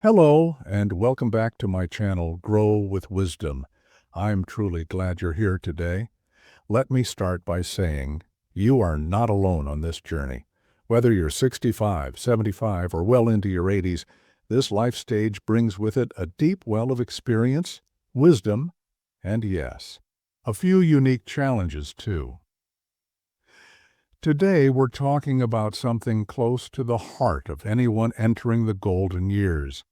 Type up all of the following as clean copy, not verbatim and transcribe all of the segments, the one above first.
Hello, and welcome back to my channel, Grow with Wisdom. I'm truly glad you're here today. Let me start by saying you are not alone on this journey. Whether you're 65, 75, or well into your 80s, this life stage brings with it a deep well of experience, wisdom, and yes, a few unique challenges too. Today we're talking about something close to the heart of anyone entering the golden years.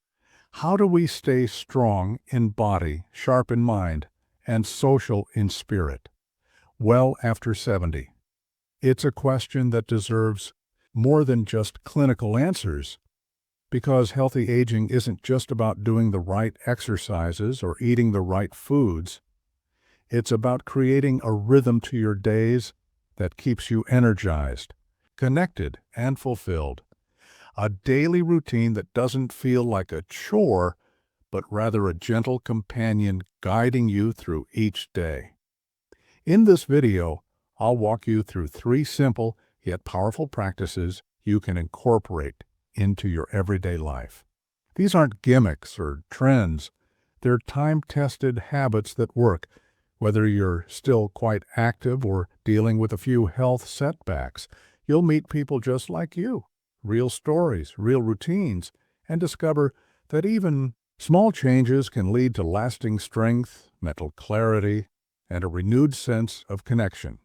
How do we stay strong in body, sharp in mind, and social in spirit, well after 70? It's a question that deserves more than just clinical answers, because healthy aging isn't just about doing the right exercises or eating the right foods. It's about creating a rhythm to your days that keeps you energized, connected, and fulfilled. A daily routine that doesn't feel like a chore, but rather a gentle companion guiding you through each day. In this video, I'll walk you through 3 simple yet powerful practices you can incorporate into your everyday life. These aren't gimmicks or trends. They're time-tested habits that work, whether you're still quite active or dealing with a few health setbacks. You'll meet people just like you. Real stories, real routines, and discover that even small changes can lead to lasting strength, mental clarity, and a renewed sense of connection.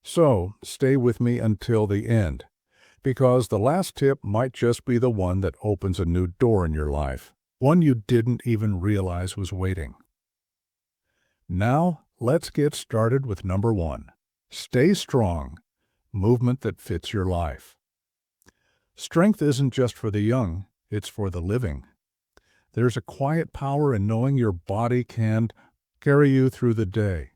So, stay with me until the end, because the last tip might just be the one that opens a new door in your life, one you didn't even realize was waiting. Now, let's get started with number 1. Stay strong, movement that fits your life. Strength isn't just for the young, it's for the living. There's a quiet power in knowing your body can carry you through the day.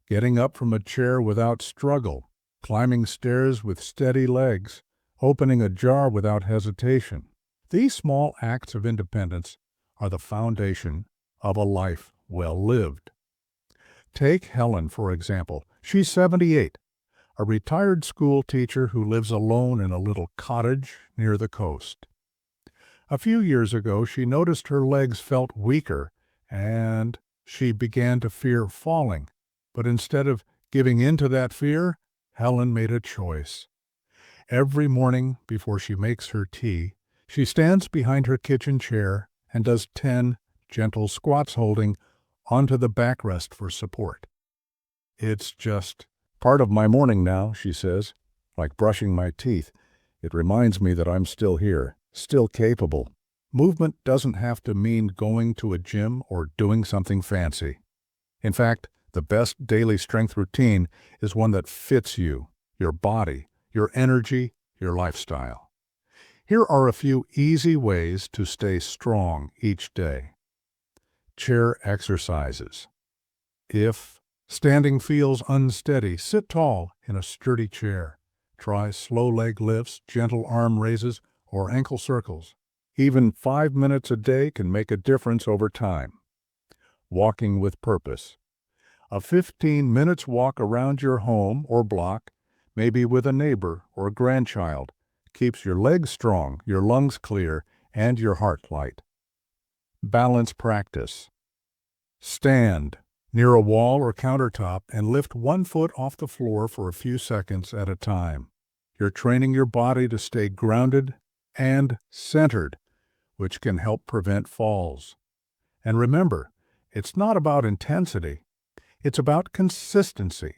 Getting up from a chair without struggle, climbing stairs with steady legs, opening a jar without hesitation. These small acts of independence are the foundation of a life well lived. Take Helen, for example. She's 78. A retired school teacher who lives alone in a little cottage near the coast. A few years ago, she noticed her legs felt weaker, and she began to fear falling. But instead of giving in to that fear, Helen made a choice. Every morning before she makes her tea, she stands behind her kitchen chair and does 10 gentle squats holding onto the backrest for support. It's just part of my morning now, she says, like brushing my teeth. It reminds me that I'm still here, still capable. Movement doesn't have to mean going to a gym or doing something fancy. In fact, the best daily strength routine is one that fits you, your body, your energy, your lifestyle. Here are a few easy ways to stay strong each day. Chair exercises. If standing feels unsteady, sit tall in a sturdy chair. Try slow leg lifts, gentle arm raises, or ankle circles. Even 5 minutes a day can make a difference over time. Walking with purpose. A 15 minutes walk around your home or block, maybe with a neighbor or grandchild, keeps your legs strong, your lungs clear, and your heart light. Balance practice. Stand near a wall or countertop and lift one foot off the floor for a few seconds at a time. You're training your body to stay grounded and centered, which can help prevent falls. And remember, it's not about intensity, it's about consistency.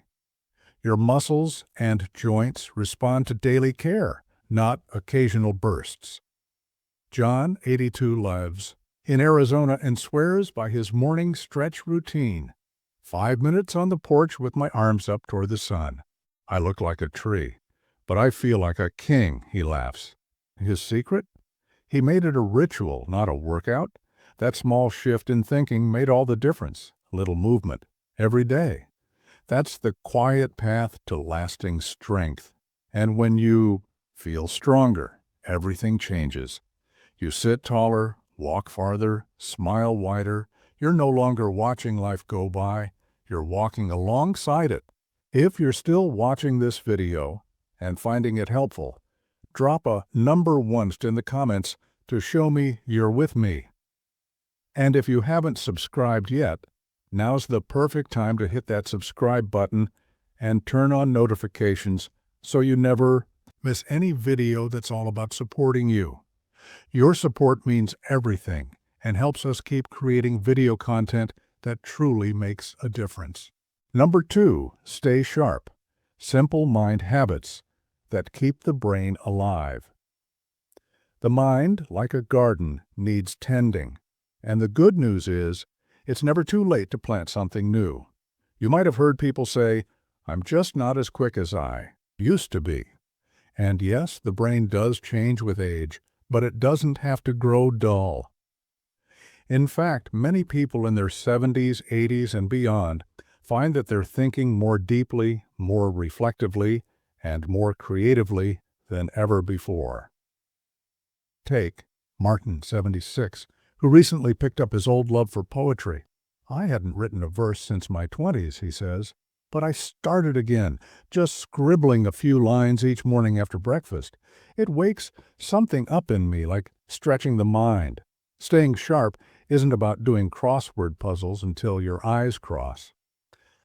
Your muscles and joints respond to daily care, not occasional bursts. John, 82, lives in Arizona and swears by his morning stretch routine. 5 minutes on the porch with my arms up toward the sun. I look like a tree, but I feel like a king, he laughs. His secret? He made it a ritual, not a workout. That small shift in thinking made all the difference. A little movement, every day. That's the quiet path to lasting strength. And when you feel stronger, everything changes. You sit taller, walk farther, smile wider. You're no longer watching life go by. You're walking alongside it. If you're still watching this video and finding it helpful, drop a number 1 in the comments to show me you're with me. And if you haven't subscribed yet, now's the perfect time to hit that subscribe button and turn on notifications so you never miss any video that's all about supporting you. Your support means everything and helps us keep creating video content that truly makes a difference. Number 2, stay sharp. Simple mind habits that keep the brain alive. The mind, like a garden, needs tending. And the good news is, it's never too late to plant something new. You might have heard people say, "I'm just not as quick as I used to be." And yes, the brain does change with age, but it doesn't have to grow dull. In fact, many people in their 70s, 80s, and beyond find that they're thinking more deeply, more reflectively, and more creatively than ever before. Take Martin, 76, who recently picked up his old love for poetry. "I hadn't written a verse since my 20s," he says, "but I started again, just scribbling a few lines each morning after breakfast. It wakes something up in me, like stretching the mind." Staying sharp isn't about doing crossword puzzles until your eyes cross.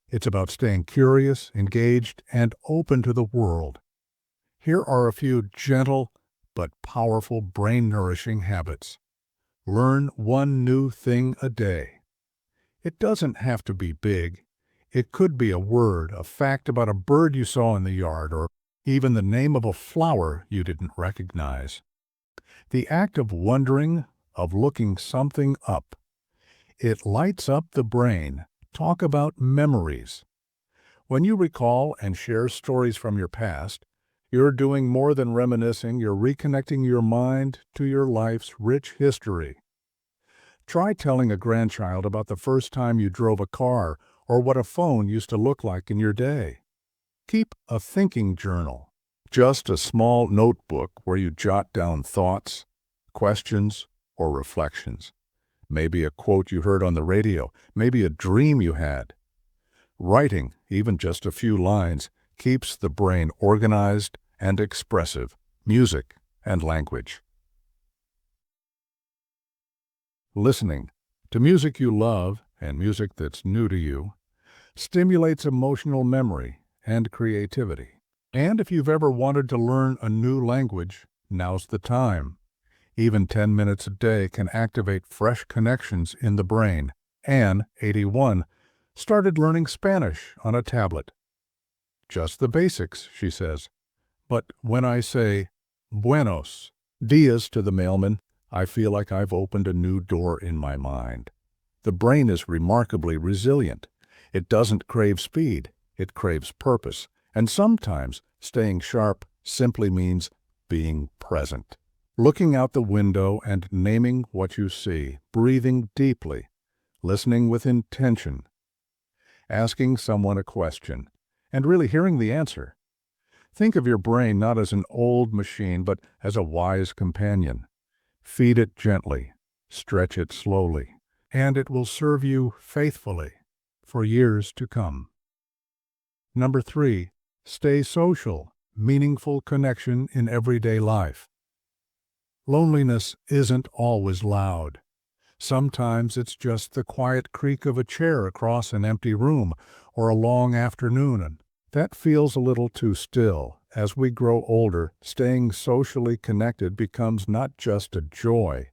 It's about staying curious, engaged, and open to the world. Here are a few gentle but powerful brain-nourishing habits. Learn one new thing a day. It doesn't have to be big. It could be a word, a fact about a bird you saw in the yard, or even the name of a flower you didn't recognize. The act of wondering, of looking something up, it lights up the brain. Talk about memories. When you recall and share stories from your past, you're doing more than reminiscing, you're reconnecting your mind to your life's rich history. Try telling a grandchild about the first time you drove a car or what a phone used to look like in your day. Keep a thinking journal, just a small notebook where you jot down thoughts, questions, or reflections. Maybe a quote you heard on the radio, maybe a dream you had. Writing, even just a few lines, keeps the brain organized and expressive, music and language. Listening to music you love and music that's new to you stimulates emotional memory and creativity. And if you've ever wanted to learn a new language, now's the time. Even 10 minutes a day can activate fresh connections in the brain. Anne, 81, started learning Spanish on a tablet. "Just the basics," she says. "But when I say buenos dias to the mailman, I feel like I've opened a new door in my mind." The brain is remarkably resilient. It doesn't crave speed, it craves purpose. And sometimes staying sharp simply means being present. Looking out the window and naming what you see, breathing deeply, listening with intention, asking someone a question, and really hearing the answer. Think of your brain not as an old machine, but as a wise companion. Feed it gently, stretch it slowly, and it will serve you faithfully for years to come. Number 3, stay social, meaningful connection in everyday life. Loneliness isn't always loud. Sometimes it's just the quiet creak of a chair across an empty room or a long afternoon, and that feels a little too still. As we grow older, staying socially connected becomes not just a joy,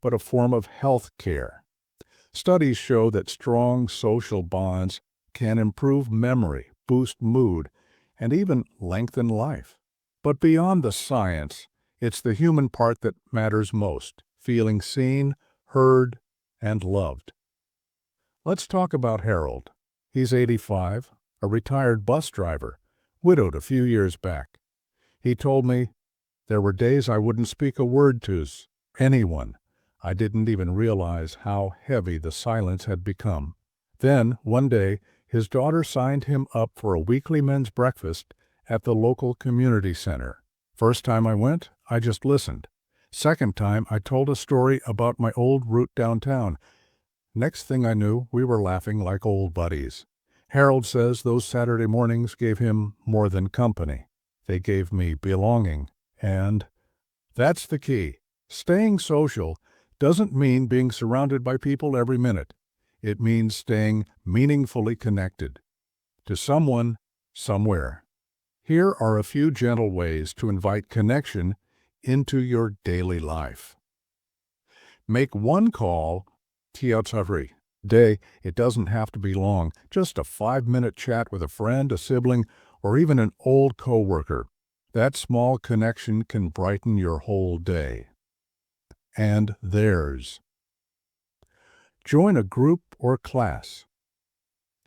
but a form of health care. Studies show that strong social bonds can improve memory, boost mood, and even lengthen life. But beyond the science, it's the human part that matters most, feeling seen, heard, and loved. Let's talk about Harold. He's 85, a retired bus driver, widowed a few years back. He told me, "There were days I wouldn't speak a word to anyone. I didn't even realize how heavy the silence had become." Then, one day, his daughter signed him up for a weekly men's breakfast at the local community center. "First time I went, I just listened. Second time, I told a story about my old route downtown. Next thing I knew, we were laughing like old buddies." Harold says those Saturday mornings gave him more than company. They gave me belonging. And that's the key. Staying social doesn't mean being surrounded by people every minute. It means staying meaningfully connected to someone, somewhere. Here are a few gentle ways to invite connection into your daily life. Make one call every day. It doesn't have to be long, just a 5-minute chat with a friend, a sibling, or even an old coworker. That small connection can brighten your whole day. And theirs. Join a group or class.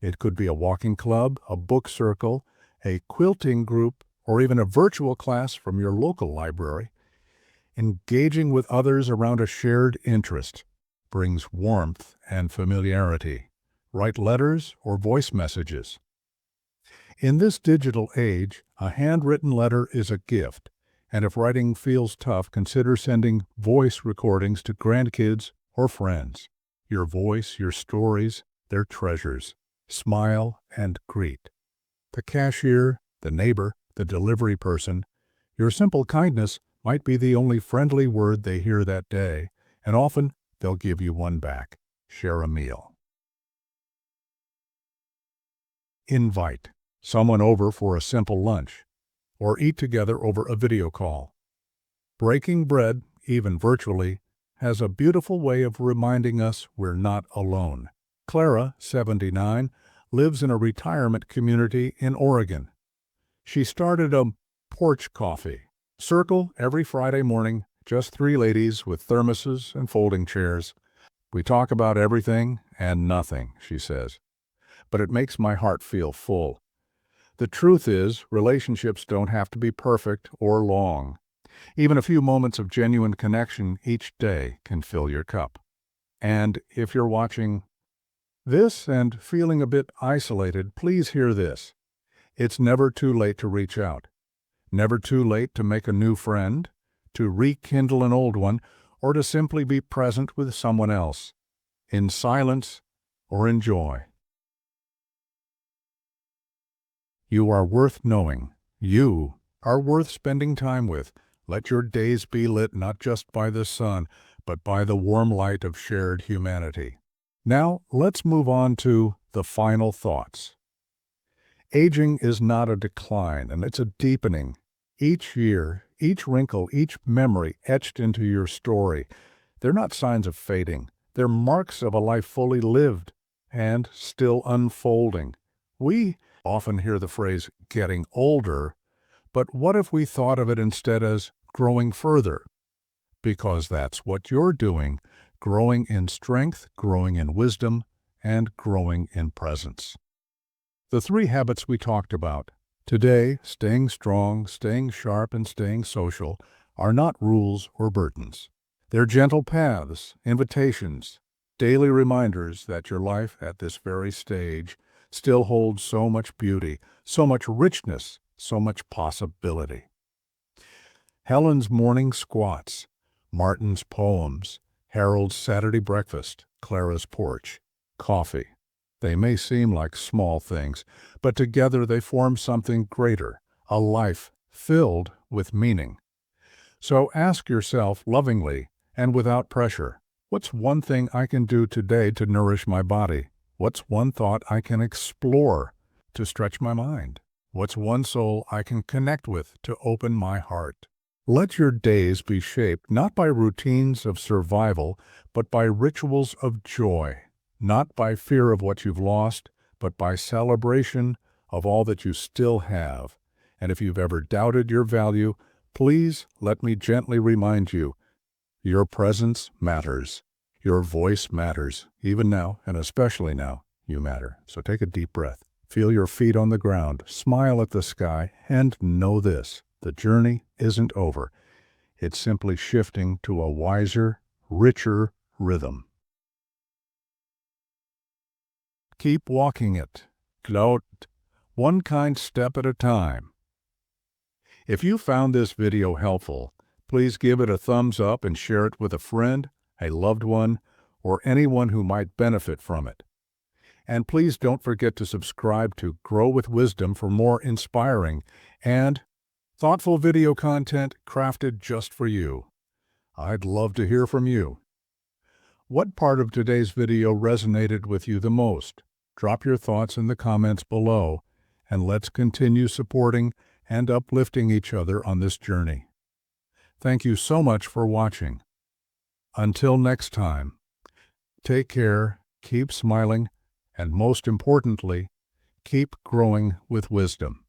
It could be a walking club, a book circle, a quilting group, or even a virtual class from your local library. Engaging with others around a shared interest brings warmth and familiarity. Write letters or voice messages. In this digital age, a handwritten letter is a gift, and if writing feels tough, consider sending voice recordings to grandkids or friends. Your voice, your stories, they're treasures. Smile and greet. The cashier, the neighbor, the delivery person. Your simple kindness might be the only friendly word they hear that day, and often they'll give you one back. Share a meal. Invite someone over for a simple lunch, or eat together over a video call. Breaking bread, even virtually, has a beautiful way of reminding us we're not alone. Clara, 79, lives in a retirement community in Oregon. She started a porch coffee circle every Friday morning, just 3 ladies with thermoses and folding chairs. We talk about everything and nothing, she says, but it makes my heart feel full. The truth is, relationships don't have to be perfect or long. Even a few moments of genuine connection each day can fill your cup. And if you're watching this and feeling a bit isolated, please hear this. It's never too late to reach out. Never too late to make a new friend, to rekindle an old one, or to simply be present with someone else, in silence or in joy. You are worth knowing. You are worth spending time with. Let your days be lit not just by the sun, but by the warm light of shared humanity. Now, let's move on to the final thoughts. Aging is not a decline, and it's a deepening. Each year, each wrinkle, each memory etched into your story, they're not signs of fading. They're marks of a life fully lived and still unfolding. We often hear the phrase, getting older, but what if we thought of it instead as growing further? Because that's what you're doing, growing in strength, growing in wisdom, and growing in presence. The 3 habits we talked about today, staying strong, staying sharp, and staying social, are not rules or burdens. They're gentle paths, invitations, daily reminders that your life at this very stage still holds so much beauty, so much richness, so much possibility. Helen's morning squats, Martin's poems, Harold's Saturday breakfast, Clara's porch, coffee. They may seem like small things, but together they form something greater, a life filled with meaning. So ask yourself lovingly and without pressure, what's one thing I can do today to nourish my body? What's one thought I can explore to stretch my mind? What's one soul I can connect with to open my heart? Let your days be shaped not by routines of survival, but by rituals of joy. Not by fear of what you've lost, but by celebration of all that you still have. And if you've ever doubted your value, please let me gently remind you, your presence matters. Your voice matters. Even now, and especially now, you matter. So take a deep breath. Feel your feet on the ground. Smile at the sky. And know this, the journey isn't over. It's simply shifting to a wiser, richer rhythm. Keep walking it. Clout, one kind step at a time. If you found this video helpful, please give it a thumbs up and share it with a friend, a loved one, or anyone who might benefit from it. And please don't forget to subscribe to Grow with Wisdom for more inspiring and thoughtful video content crafted just for you. I'd love to hear from you. What part of today's video resonated with you the most? Drop your thoughts in the comments below, and let's continue supporting and uplifting each other on this journey. Thank you so much for watching. Until next time, take care, keep smiling, and most importantly, keep growing with wisdom.